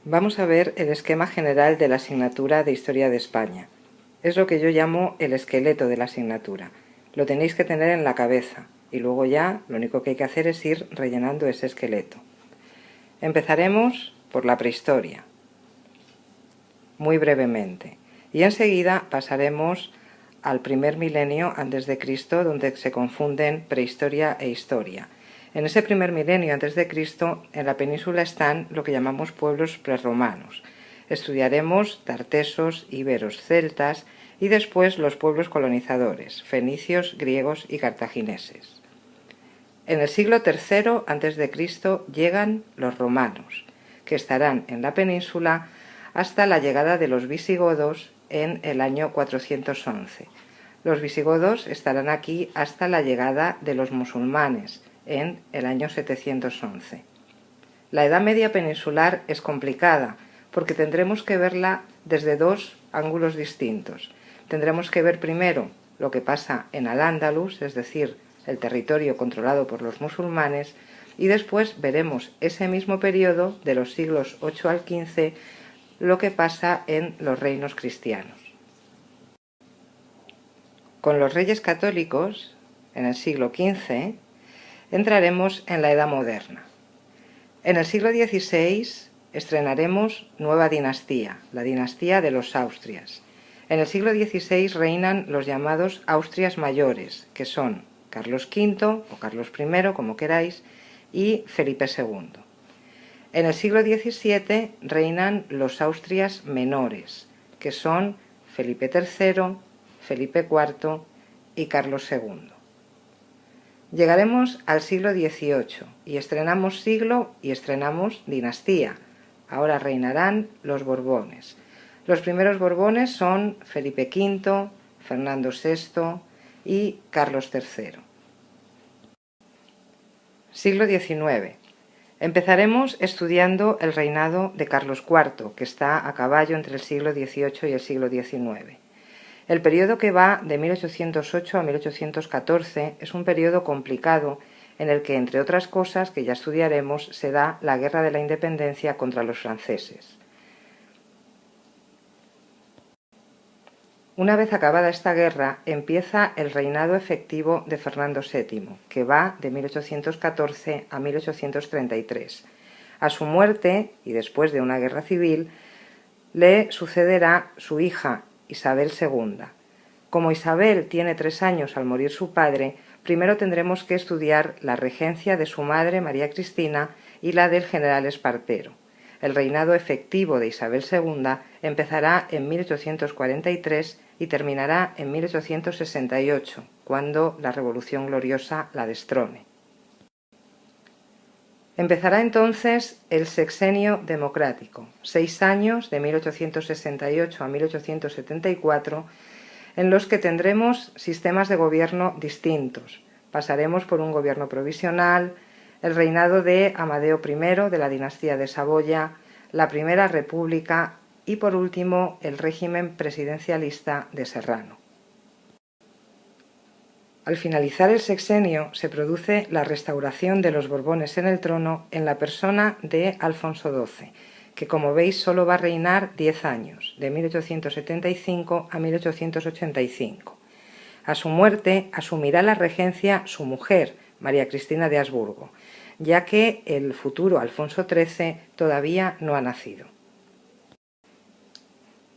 Vamos a ver el esquema general de la asignatura de Historia de España. Es lo que yo llamo el esqueleto de la asignatura. Lo tenéis que tener en la cabeza y luego ya lo único que hay que hacer es ir rellenando ese esqueleto. Empezaremos por la prehistoria, muy brevemente, y enseguida pasaremos al primer milenio antes de Cristo, donde se confunden prehistoria e historia. En ese primer milenio antes de Cristo, en la península están lo que llamamos pueblos prerromanos. Estudiaremos tartesos, íberos, celtas y después los pueblos colonizadores, fenicios, griegos y cartagineses. En el siglo III antes de Cristo llegan los romanos, que estarán en la península hasta la llegada de los visigodos en el año 411. Los visigodos estarán aquí hasta la llegada de los musulmanes en el año 711. La Edad Media peninsular es complicada porque tendremos que verla desde dos ángulos distintos. Tendremos que ver primero lo que pasa en Al-Ándalus, es decir, el territorio controlado por los musulmanes, y después veremos ese mismo periodo de los siglos VIII al XV, lo que pasa en los reinos cristianos. Con los reyes católicos, en el siglo XV, entraremos en la Edad Moderna. En el siglo XVI estrenaremos nueva dinastía, la dinastía de los Austrias. En el siglo XVI reinan los llamados Austrias mayores, que son Carlos V o Carlos I, como queráis, y Felipe II. En el siglo XVII reinan los Austrias menores, que son Felipe III, Felipe IV y Carlos II. Llegaremos al siglo XVIII y estrenamos siglo y estrenamos dinastía. Ahora reinarán los Borbones. Los primeros Borbones son Felipe V, Fernando VI y Carlos III. Siglo XIX. Empezaremos estudiando el reinado de Carlos IV, que está a caballo entre el siglo XVIII y el siglo XIX. El periodo que va de 1808 a 1814 es un periodo complicado en el que, entre otras cosas que ya estudiaremos, se da la Guerra de la Independencia contra los franceses. Una vez acabada esta guerra, empieza el reinado efectivo de Fernando VII, que va de 1814 a 1833. A su muerte, y después de una guerra civil, le sucederá su hija, Isabel II. Como Isabel tiene 3 años al morir su padre, primero tendremos que estudiar la regencia de su madre, María Cristina, y la del general Espartero. El reinado efectivo de Isabel II empezará en 1843 y terminará en 1868, cuando la Revolución Gloriosa la destrone. Empezará entonces el sexenio democrático, 6 años de 1868 a 1874, en los que tendremos sistemas de gobierno distintos. Pasaremos por un gobierno provisional, el reinado de Amadeo I de la dinastía de Saboya, la Primera República y, por último, el régimen presidencialista de Serrano. Al finalizar el sexenio se produce la restauración de los Borbones en el trono en la persona de Alfonso XII, que como veis solo va a reinar 10 años, de 1875 a 1885. A su muerte asumirá la regencia su mujer, María Cristina de Habsburgo, ya que el futuro Alfonso XIII todavía no ha nacido.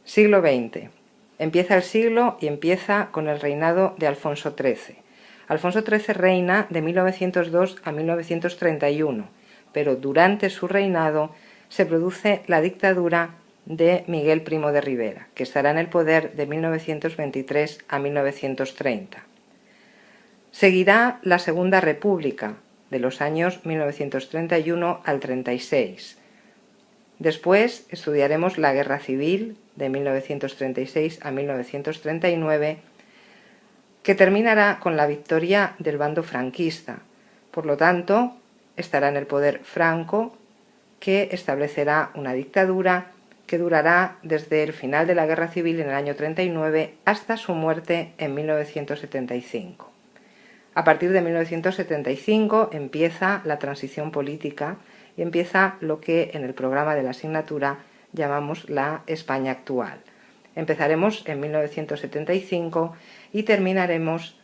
Siglo XX. Empieza el siglo y empieza con el reinado de Alfonso XIII. Alfonso XIII reina de 1902 a 1931, pero durante su reinado se produce la dictadura de Miguel Primo de Rivera, que estará en el poder de 1923 a 1930. Seguirá la Segunda República, de los años 1931 al 36. Después estudiaremos la Guerra Civil, de 1936 a 1939, que terminará con la victoria del bando franquista. Por lo tanto, estará en el poder Franco, que establecerá una dictadura que durará desde el final de la Guerra Civil en el año 39 hasta su muerte en 1975. A partir de 1975 empieza la transición política y empieza lo que en el programa de la asignatura llamamos la España actual. Empezaremos en 1975 y terminaremos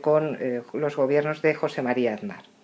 con los gobiernos de José María Aznar.